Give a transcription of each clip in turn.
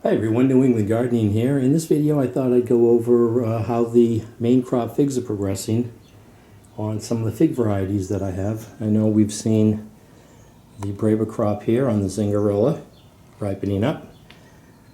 Hi everyone, New England Gardening here. In this video I thought I'd go over how the main crop figs are progressing on some of the fig varieties that I have. I know we've seen the braver crop here on the Zingarella ripening up,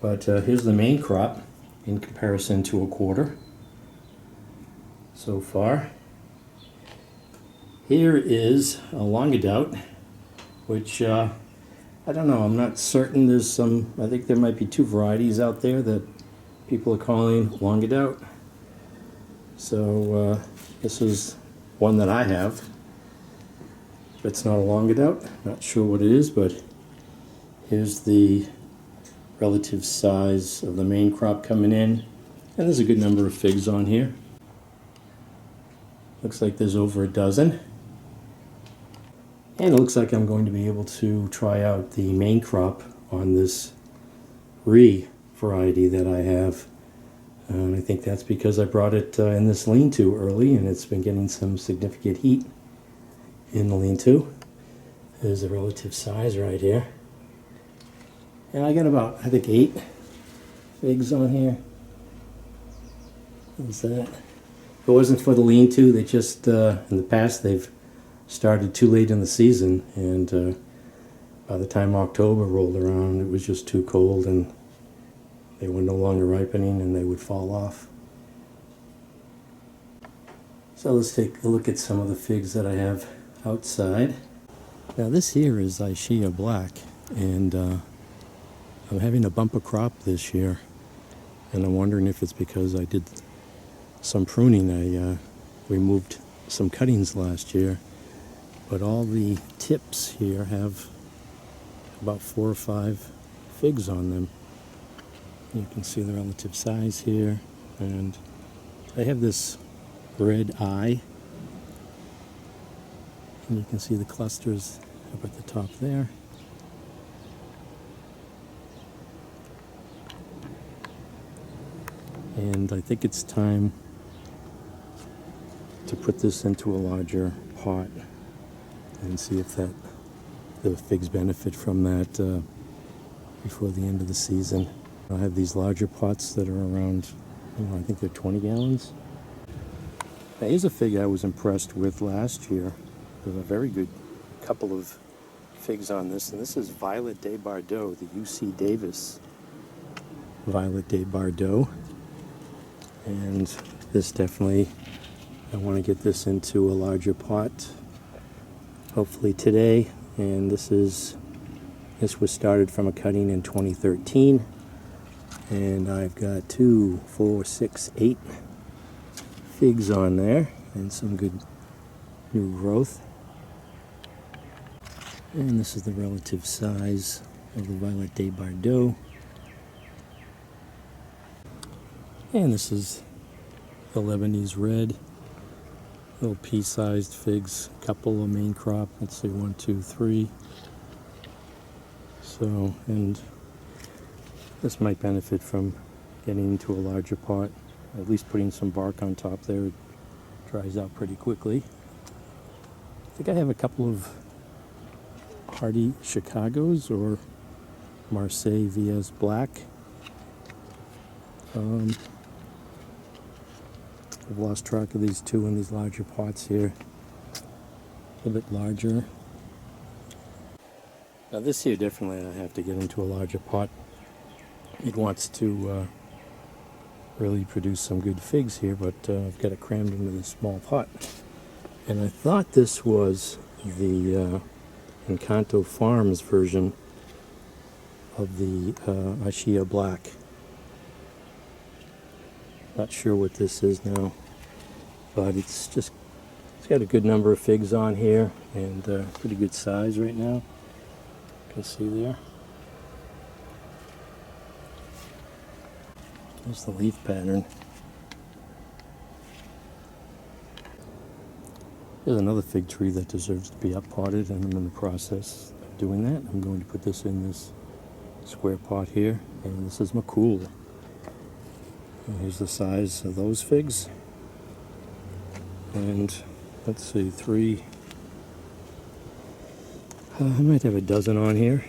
but here's the main crop in comparison to a quarter so far. Here is a Longadot, which I don't know, I'm not certain. There's some, I think there might be two varieties out there that people are calling Longadot. So this is one that I have. It's not a Longadot, not sure what it is, but here's the relative size of the main crop coming in. And there's a good number of figs on here. Looks like there's over a dozen. And it looks like I'm going to be able to try out the main crop on this variety that I have. And I think that's because I brought it in this lean-to early, and it's been getting some significant heat in the lean-to. There's the relative size right here. And I got about, I think, 8 figs on here. What's that? If it wasn't for the lean-to, they just, in the past, they've started too late in the season, and by the time October rolled around, it was just too cold and they were no longer ripening and they would fall off. So let's take a look at some of the figs that I have outside. Now this here is Ischia Black, and I'm having a bumper crop this year, and I'm wondering if it's because I did some pruning. I removed some cuttings last year. But all the tips here have about 4 or 5 figs on them. You can see the relative size here, and I have this red eye, and you can see the clusters up at the top there. And I think it's time to put this into a larger pot and see if the figs benefit from that before the end of the season. I have these larger pots that are around, I think they're 20 gallons. Now here's a fig I was impressed with last year. There's a very good couple of figs on this, and this is Violet de Bardot, the UC Davis Violet de Bardot. And this definitely, I want to get this into a larger pot hopefully today. And this was started from a cutting in 2013, and I've got 2, 4, 6, 8 figs on there and some good new growth. And this is the relative size of the Violet de Bardot, and this is the Lebanese Red. Little pea-sized figs, couple of main crop. Let's see, 1, 2, 3. So, and this might benefit from getting into a larger pot. At least putting some bark on top there. It dries out pretty quickly. I think I have a couple of hardy Chicagos or Marseille VS Black. I've lost track of these two in these larger pots here. A little bit larger. Now this here definitely I have to get into a larger pot. It wants to really produce some good figs here, but I've got it crammed into this small pot. And I thought this was the Encanto Farms version of the Ischia Black. Not sure what this is now, but it's got a good number of figs on here, and pretty good size right now. You can see there. There's the leaf pattern. There's another fig tree that deserves to be up-potted, and I'm in the process of doing that. I'm going to put this in this square pot here, and this is McCool. And here's the size of those figs. And let's see, 3. I might have a dozen on here.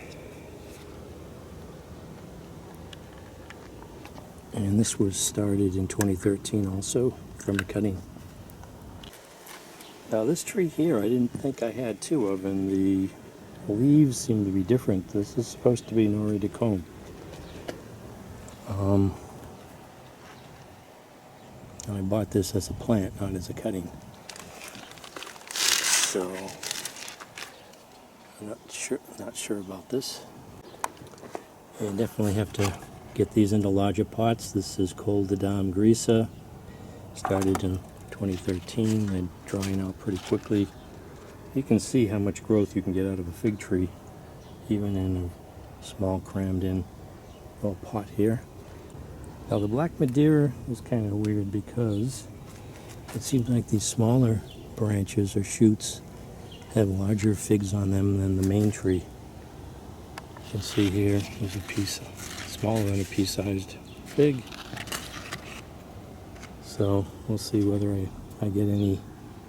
And this was started in 2013 also from a cutting. Now this tree here I didn't think I had two of, and the leaves seem to be different. This is supposed to be Nori de Combe. And I bought this as a plant, not as a cutting. So I'm not sure about this. You definitely have to get these into larger pots. This is Col de Dame Grisa. Started in 2013. They're drying out pretty quickly. You can see how much growth you can get out of a fig tree, even in a small Kramden little pot here. Now the Black Madeira is kind of weird because it seems like these smaller branches or shoots have larger figs on them than the main tree. You can see here, there's a piece smaller than a pea-sized fig. So we'll see whether I get any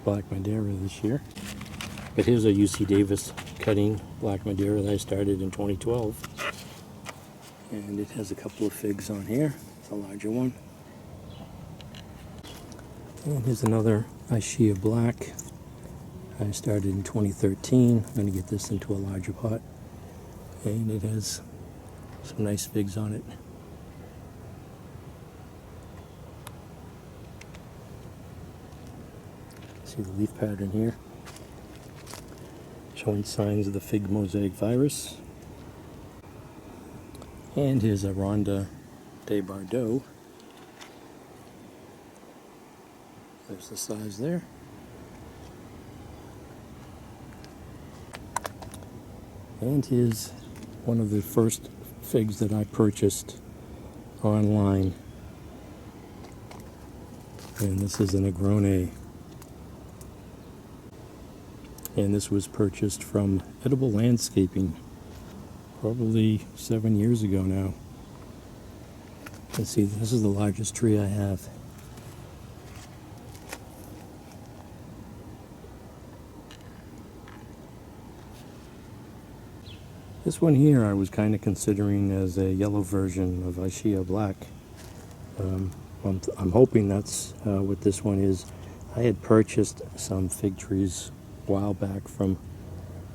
Black Madeira this year. But here's a UC Davis cutting Black Madeira that I started in 2012. And it has a couple of figs on here. It's a larger one. And here's another Ischia Black. I started in 2013. I'm going to get this into a larger pot. And it has some nice figs on it. See the leaf pattern here, showing signs of the fig mosaic virus. And here's a Ronda de Bardot. There's the size there. And here's one of the first figs that I purchased online. And this is an Agrone. And this was purchased from Edible Landscaping, probably 7 years ago now. Let's see, this is the largest tree I have. This one here I was kind of considering as a yellow version of Ischia Black. I'm hoping that's what this one is. I had purchased some fig trees a while back from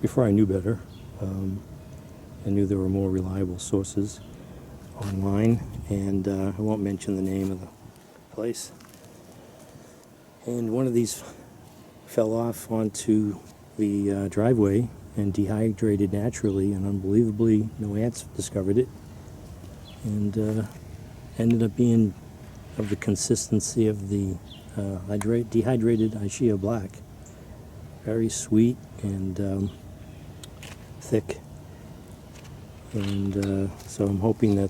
before I knew better. I knew there were more reliable sources online, and I won't mention the name of the place. And one of these fell off onto the driveway and dehydrated naturally, and unbelievably no ants discovered it, and ended up being of the consistency of the dehydrated Ischia Black. Very sweet and thick, and so I'm hoping that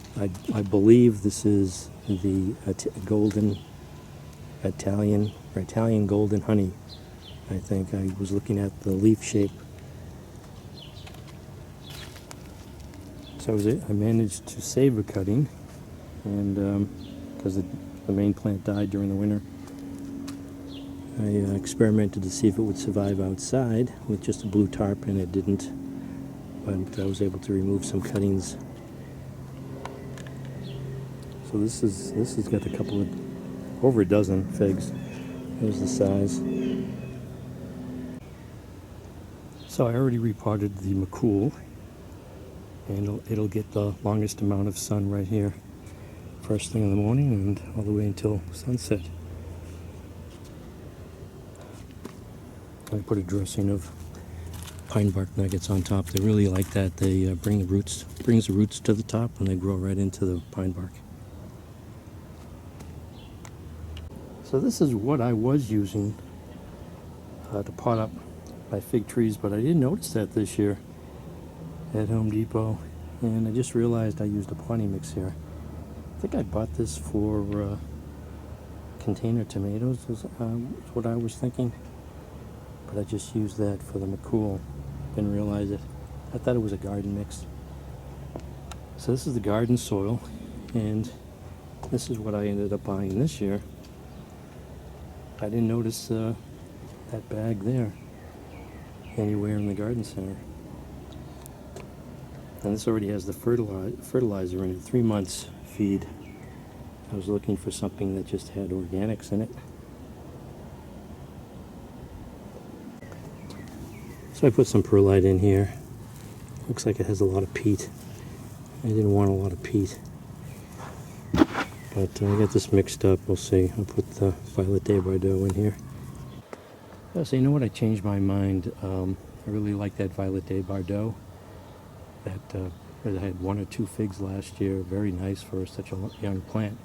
I believe this is the golden Italian golden honey. I think I was looking at the leaf shape. So I managed to save a cutting, and because the main plant died during the winter, I experimented to see if it would survive outside with just a blue tarp, and it didn't. But I was able to remove some cuttings. So this has got over a dozen figs. Here's the size. So I already repotted the McCool, and it'll get the longest amount of sun right here, first thing in the morning and all the way until sunset. I put a dressing of pine bark nuggets on top. They really like that. They brings the roots to the top, and they grow right into the pine bark. So this is what I was using to pot up my fig trees, but I didn't notice that this year at Home Depot, and I just realized I used a potting mix here. I think I bought this for container tomatoes, is what I was thinking, but I just used that for the McCool. Didn't realize it. I thought it was a garden mix. So this is the garden soil, and this is what I ended up buying this year. I didn't notice that bag there anywhere in the garden center. And this already has the fertilizer in it, 3 months feed. I was looking for something that just had organics in it. So I put some perlite in here. Looks like it has a lot of peat. I didn't want a lot of peat. But I got this mixed up. We'll see. I'll put the Violet de Bardot in here. So you know what? I changed my mind. I really like that Violet de Bardot. That I had 1 or 2 figs last year. Very nice for such a young plant.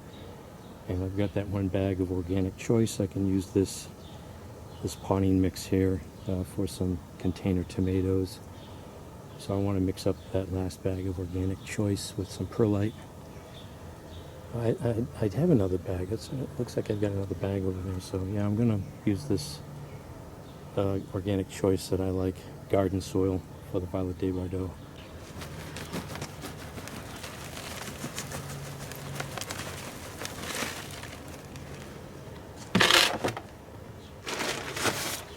And I've got that 1 bag of organic choice. I can use this potting mix here for some container tomatoes. So I want to mix up that last bag of organic choice with some perlite. I'd have another bag. It looks like I've got another bag over there. So yeah, I'm going to use this organic choice that I like, garden soil, for the Violet de Bardot.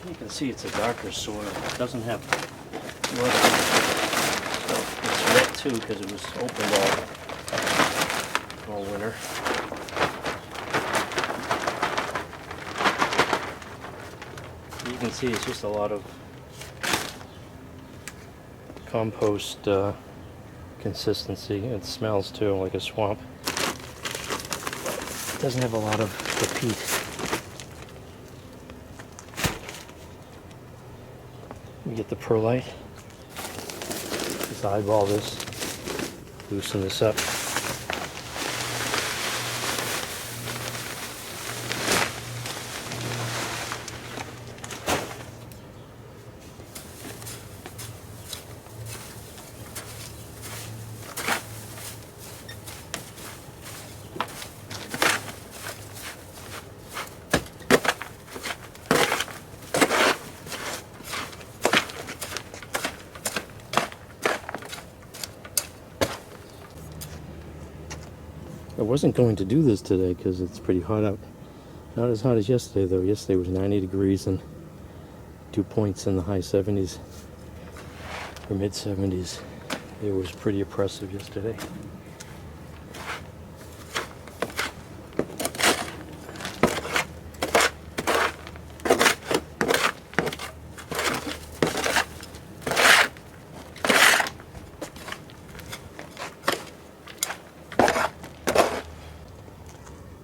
You can see it's a darker soil. It doesn't have wood. So it's red too because it was opened all winter. You can see it's just a lot of compost consistency. It smells too like a swamp. It doesn't have a lot of the peat. We get the perlite. Just eyeball this, loosen this up. I wasn't going to do this today because it's pretty hot out. Not as hot as yesterday though. Yesterday was 90 degrees and dew points in the high 70s or mid 70s. It was pretty oppressive yesterday.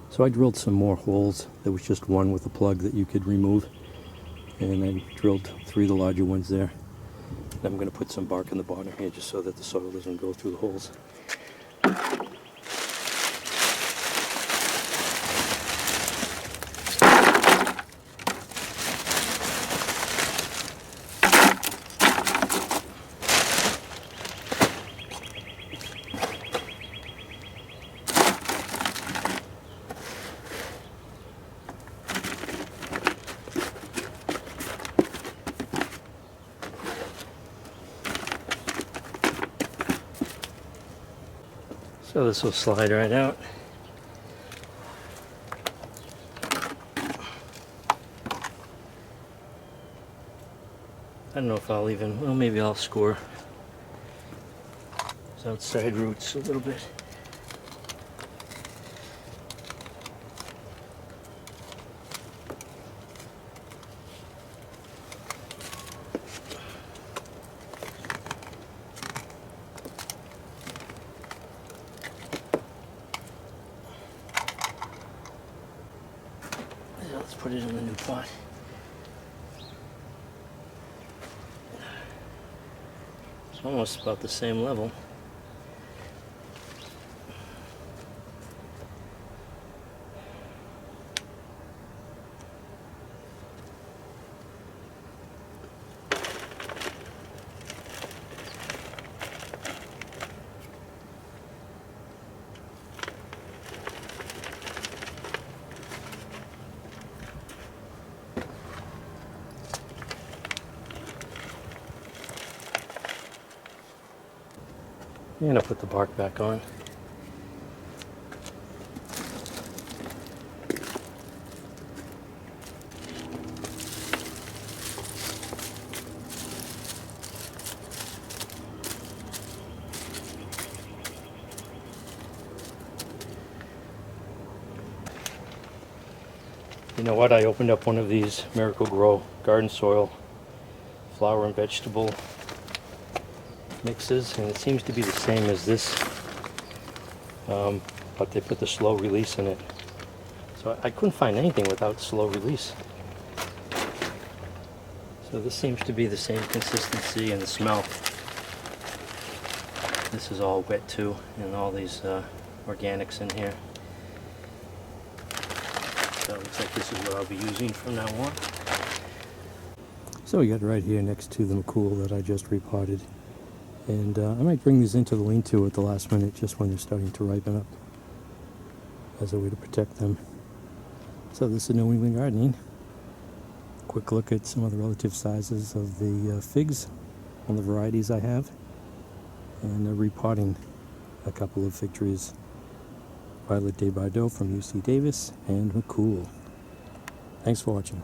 So I drilled some more holes. There was just one with a plug that you could remove. And I drilled 3 of the larger ones there. And I'm going to put some bark in the bottom here just so that the soil doesn't go through the holes. So this will slide right out. I don't know if I'll even, well, maybe I'll score those outside roots a little bit. Let's put it in the new pot. It's almost about the same level. And I'll put the bark back on. You know what? I opened up one of these Miracle Grow garden soil flower and vegetable mixes, and it seems to be the same as this, but they put the slow release in it. So I couldn't find anything without slow release. So this seems to be the same consistency and the smell. This is all wet too, and all these organics in here. So it looks like this is what I'll be using from now on. So we got it right here next to the McCool that I just repotted. And I might bring these into the lean-to at the last minute, just when they're starting to ripen up, as a way to protect them. So this is New England Gardening. Quick look at some of the relative sizes of the figs and the varieties I have, and repotting a couple of fig trees. Violet de Bardot from UC Davis and McCool. Thanks for watching.